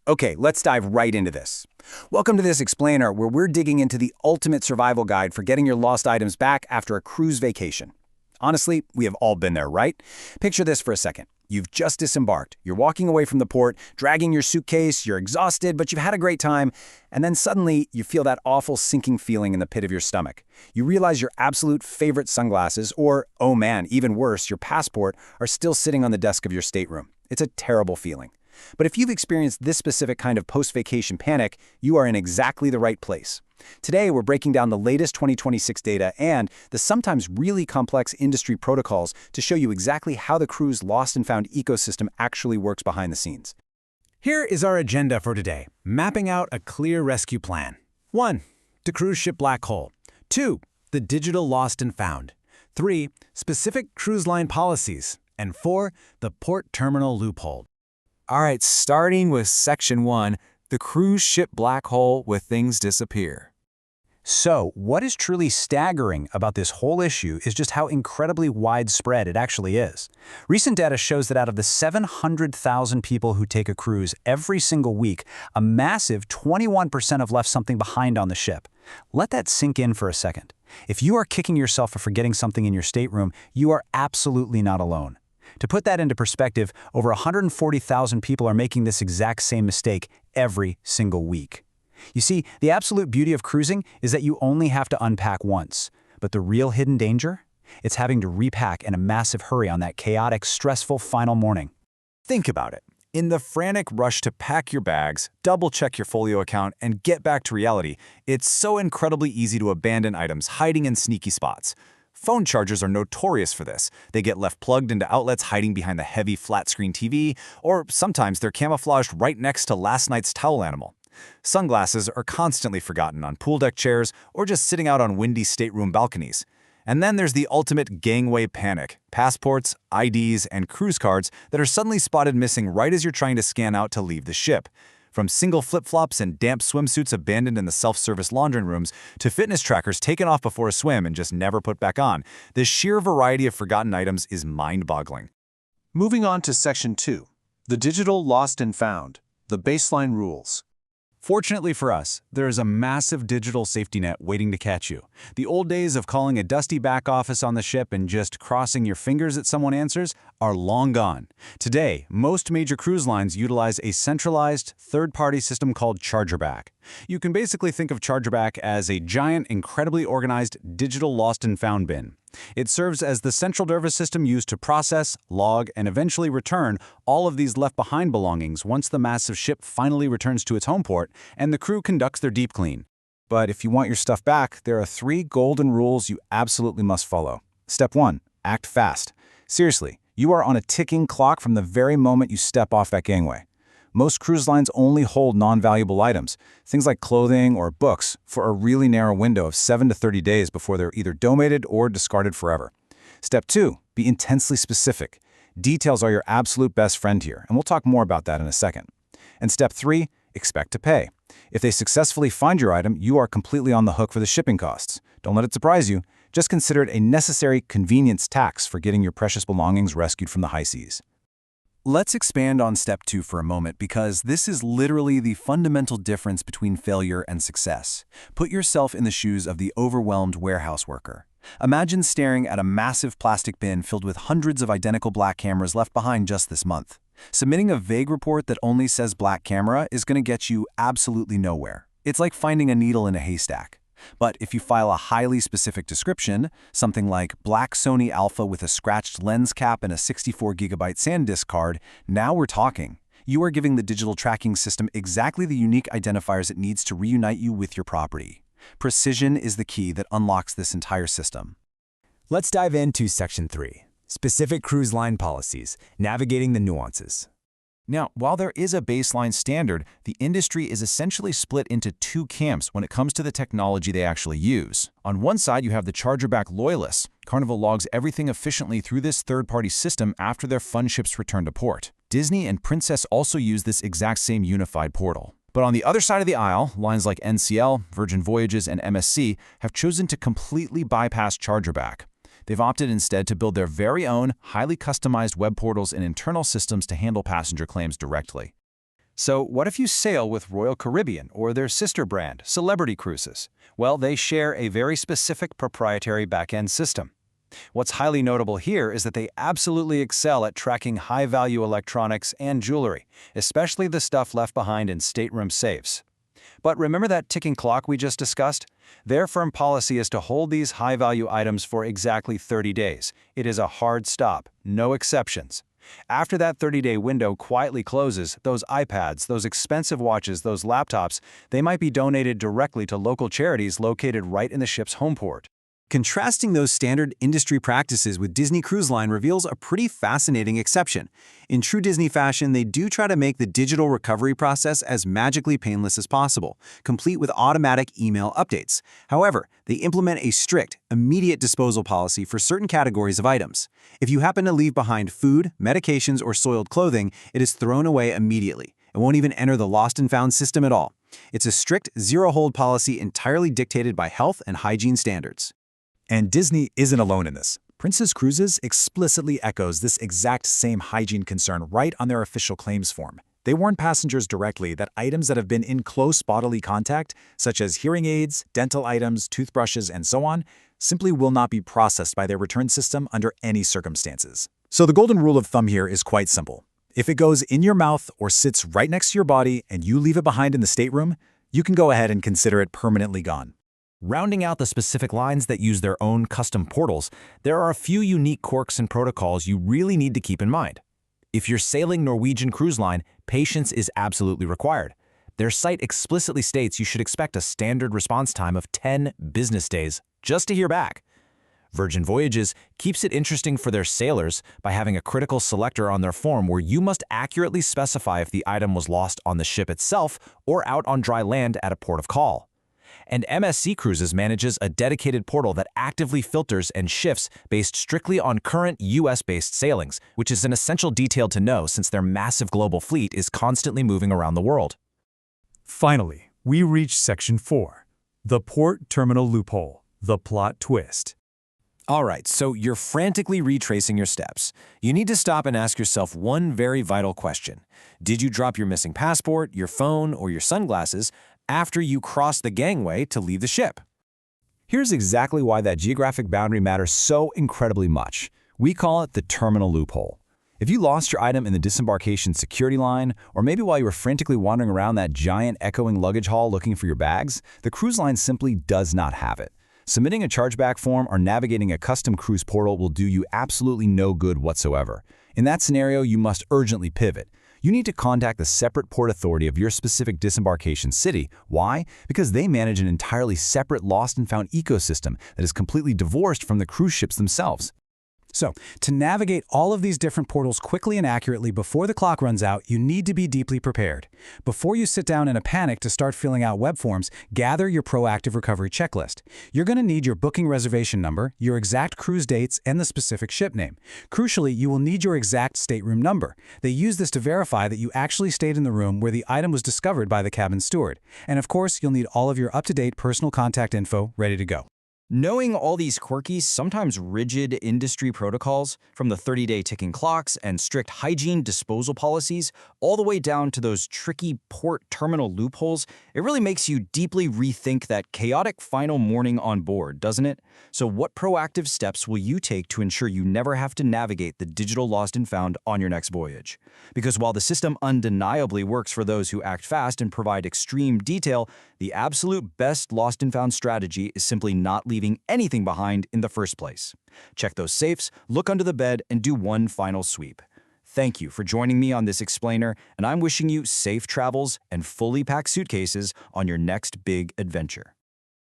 Okay, let's dive right into this. Welcome to this explainer where we're digging into the ultimate survival guide for getting your lost items back after a cruise vacation. Honestly, we have all been there, right? Picture this for a second. You've just disembarked. You're walking away from the port, dragging your suitcase, you're exhausted, but you've had a great time, and then suddenly you feel that awful sinking feeling in the pit of your stomach. You realize your absolute favorite sunglasses, or, oh man, even worse, your passport, are still sitting on the desk of your stateroom. It's a terrible feeling. But if you've experienced this specific kind of post-vacation panic, you are in exactly the right place. Today, we're breaking down the latest 2026 data and the sometimes really complex industry protocols to show you exactly how the cruise lost and found ecosystem actually works behind the scenes. Here is our agenda for today, mapping out a clear rescue plan. 1. The cruise ship black hole. 2. The digital lost and found. 3. Specific cruise line policies. And 4. The port terminal loophole. All right, starting with Section 1, the cruise ship black hole where things disappear. So, what is truly staggering about this whole issue is just how incredibly widespread it actually is. Recent data shows that out of the 700,000 people who take a cruise every single week, a massive 21% have left something behind on the ship. Let that sink in for a second. If you are kicking yourself for forgetting something in your stateroom, you are absolutely not alone. To put that into perspective, over 140,000 people are making this exact same mistake every single week. You see, the absolute beauty of cruising is that you only have to unpack once. But the real hidden danger? It's having to repack in a massive hurry on that chaotic, stressful final morning. Think about it. In the frantic rush to pack your bags, double-check your folio account, and get back to reality, it's so incredibly easy to abandon items hiding in sneaky spots. Phone chargers are notorious for this. They get left plugged into outlets hiding behind the heavy flat-screen TV, or sometimes they're camouflaged right next to last night's towel animal. Sunglasses are constantly forgotten on pool deck chairs or just sitting out on windy stateroom balconies. And then there's the ultimate gangway panic, passports, IDs, and cruise cards that are suddenly spotted missing right as you're trying to scan out to leave the ship. From single flip-flops and damp swimsuits abandoned in the self-service laundry rooms to fitness trackers taken off before a swim and just never put back on, the sheer variety of forgotten items is mind-boggling. Moving on to Section 2, the digital lost and found, the baseline rules. Fortunately for us, there is a massive digital safety net waiting to catch you. The old days of calling a dusty back office on the ship and just crossing your fingers that someone answers are long gone. Today, most major cruise lines utilize a centralized, third-party system called Chargerback. You can basically think of Chargerback as a giant, incredibly organized digital lost and found bin. It serves as the central nervous system used to process, log, and eventually return all of these left-behind belongings once the massive ship finally returns to its home port and the crew conducts their deep clean. But if you want your stuff back, there are 3 golden rules you absolutely must follow. Step 1. Act fast. Seriously, you are on a ticking clock from the very moment you step off that gangway. Most cruise lines only hold non-valuable items, things like clothing or books, for a really narrow window of 7 to 30 days before they're either donated or discarded forever. Step 2. Be intensely specific. Details are your absolute best friend here, and we'll talk more about that in a second. And Step 3. Expect to pay. If they successfully find your item, you are completely on the hook for the shipping costs. Don't let it surprise you. Just consider it a necessary convenience tax for getting your precious belongings rescued from the high seas. Let's expand on Step 2 for a moment because this is literally the fundamental difference between failure and success. Put yourself in the shoes of the overwhelmed warehouse worker. Imagine staring at a massive plastic bin filled with hundreds of identical black cameras left behind just this month. Submitting a vague report that only says black camera is going to get you absolutely nowhere. It's like finding a needle in a haystack. But if you file a highly specific description, something like black Sony Alpha with a scratched lens cap and a 64GB SanDisk card, now we're talking. You are giving the digital tracking system exactly the unique identifiers it needs to reunite you with your property. Precision is the key that unlocks this entire system. Let's dive into Section 3, specific cruise line policies, navigating the nuances. Now, while there is a baseline standard, the industry is essentially split into 2 camps when it comes to the technology they actually use. On one side, you have the Chargerback loyalists. Carnival logs everything efficiently through this third-party system after their fun ships return to port. Disney and Princess also use this exact same unified portal. But on the other side of the aisle, lines like NCL, Virgin Voyages, and MSC have chosen to completely bypass Chargerback. They've opted instead to build their very own, highly customized web portals and internal systems to handle passenger claims directly. So what if you sail with Royal Caribbean or their sister brand, Celebrity Cruises? Well, they share a very specific proprietary back-end system. What's highly notable here is that they absolutely excel at tracking high-value electronics and jewelry, especially the stuff left behind in stateroom safes. But remember that ticking clock we just discussed? Their firm policy is to hold these high-value items for exactly 30 days. It is a hard stop, no exceptions. After that 30-day window quietly closes, those iPads, those expensive watches, those laptops, they might be donated directly to local charities located right in the ship's home port. Contrasting those standard industry practices with Disney Cruise Line reveals a pretty fascinating exception. In true Disney fashion, they do try to make the digital recovery process as magically painless as possible, complete with automatic email updates. However, they implement a strict, immediate disposal policy for certain categories of items. If you happen to leave behind food, medications, or soiled clothing, it is thrown away immediately. It won't even enter the lost and found system at all. It's a strict zero-hold policy entirely dictated by health and hygiene standards. And Disney isn't alone in this. Princess Cruises explicitly echoes this exact same hygiene concern right on their official claims form. They warn passengers directly that items that have been in close bodily contact, such as hearing aids, dental items, toothbrushes, and so on, simply will not be processed by their return system under any circumstances. So the golden rule of thumb here is quite simple. If it goes in your mouth or sits right next to your body and you leave it behind in the stateroom, you can go ahead and consider it permanently gone. Rounding out the specific lines that use their own custom portals, there are a few unique quirks and protocols you really need to keep in mind. If you're sailing Norwegian Cruise Line, patience is absolutely required. Their site explicitly states you should expect a standard response time of 10 business days just to hear back. Virgin Voyages keeps it interesting for their sailors by having a critical selector on their form where you must accurately specify if the item was lost on the ship itself or out on dry land at a port of call. And MSC Cruises manages a dedicated portal that actively filters and shifts based strictly on current US-based sailings, which is an essential detail to know since their massive global fleet is constantly moving around the world. Finally, we reach Section 4, the port terminal loophole, the plot twist. All right, so you're frantically retracing your steps. You need to stop and ask yourself one very vital question. Did you drop your missing passport, your phone, or your sunglasses after you crossed the gangway to leave the ship? Here's exactly why that geographic boundary matters so incredibly much. We call it the terminal loophole. If you lost your item in the disembarkation security line, or maybe while you were frantically wandering around that giant echoing luggage hall looking for your bags, the cruise line simply does not have it. Submitting a chargeback form or navigating a custom cruise portal will do you absolutely no good whatsoever. In that scenario, you must urgently pivot. You need to contact the separate port authority of your specific disembarkation city. Why? Because they manage an entirely separate lost and found ecosystem that is completely divorced from the cruise ships themselves. So, to navigate all of these different portals quickly and accurately before the clock runs out, you need to be deeply prepared. Before you sit down in a panic to start filling out web forms, gather your proactive recovery checklist. You're going to need your booking reservation number, your exact cruise dates, and the specific ship name. Crucially, you will need your exact stateroom number. They use this to verify that you actually stayed in the room where the item was discovered by the cabin steward. And of course, you'll need all of your up-to-date personal contact info ready to go. Knowing all these quirky, sometimes rigid industry protocols, from the 30-day ticking clocks and strict hygiene disposal policies, all the way down to those tricky port terminal loopholes, it really makes you deeply rethink that chaotic final morning on board, doesn't it? So what proactive steps will you take to ensure you never have to navigate the digital lost and found on your next voyage? Because while the system undeniably works for those who act fast and provide extreme detail, the absolute best lost and found strategy is simply not leaving anything behind in the first place. Check those safes, look under the bed, and do one final sweep. Thank you for joining me on this explainer, and I'm wishing you safe travels and fully packed suitcases on your next big adventure.